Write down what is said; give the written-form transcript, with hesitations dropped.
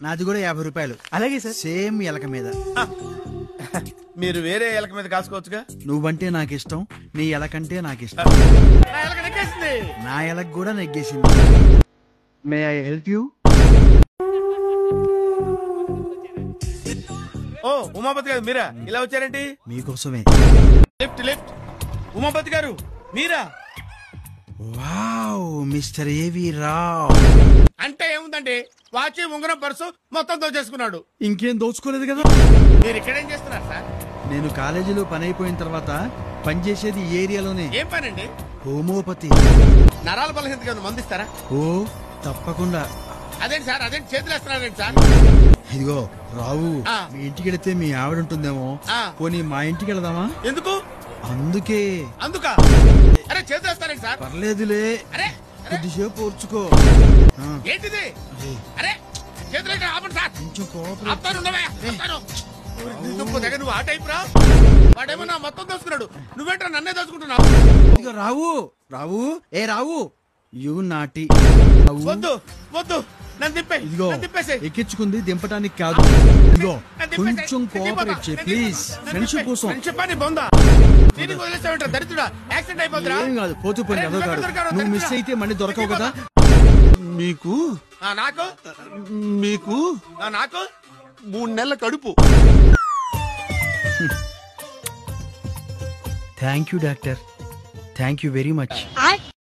నాది కూడా 50 రూపాయలు. అలాగే సార్. సేమ్ ఎలక మీద. మీరు వేరే ఎలక మీద కాసుకోవచ్చుగా. నువ్వంటే నాకు ఇష్టం, నీ ఎలకంటే నాకు ఇష్టం. నా ఎలక నెగ్గేసింది. నా ఎలక కూడా నెగ్గేసింది. May I help you? ఓ ఉమాపతి గారు మీరా? ఇలా వచ్చారేంటి? మీకోసమే. Lift lift. ఉమాపతి గారు మీరా? వావ్, మిస్టర్ ఏవి రావ్. అంటే ఏముందండి, వాచ్ ఉంగరం పర్సు మొత్తం దోచేసుకున్నాడు. ఇంకేం దోచుకోలేదు కదా. మీరు ఇక్కడేం చేస్తున్నారు సార్? నేను కాలేజీలో పని అయిపోయిన తర్వాత పనిచేసేది ఈ ఏరియాలోనే. ఏం పనండి? హోమియోపతి. నరాల బలహీనతగా మందిస్తారా? ఓ తప్పకుండా. అదేంటి సార్, అదేంటి చేతులు వేస్తున్నారండి సార్? ఇదిగో రావు, మీ ఇంటికి వెళితే మీ ఆవిడ ఉంటుందేమో, పోనీ మా ఇంటికి వెళదామా? ఎందుకు? అందుకే. అందుకా? అరే చేతులు వేస్తారండి సార్. పర్లేదులే, అరే కొద్దిసేపు ఓర్చుకో. ఏంటిది? అరే చేతులు ఆపండి సార్. కొంచెం కోపం. నువ్వు ఆ టైప్ రా. వాడేమో నా మొత్తం దోసుకున్నాడు, నువ్వేంట్రా నన్నే దోసుకుంటున్నావు? ఇదిగో రావు, రావు, ఏ రావు, యు నాటి. వద్దు వద్దు, నన్ను తిప్పే. ఇదిగో ఎక్కించుకుంది దింపటానికి కాదు. ఇదిగో కొంచెం కోఆపరేట్ చేయి ప్లీజ్, ఫ్రెండ్షిప్ కోసం. చెప్పని బొందా దీనికి వదిలేస్తావేంట్రా దరిద్రుడా? యాక్సిడెంట్ అయిపోతురా? ఏం కాదు, పోతూ పోయి అదో కాదు. నువ్వు మిస్ అయితే మళ్ళీ దొరకవు కదా. మీకు నాకు మీకు నాకు 3 నెలల కడుపు. Thank you doctor, thank you very much.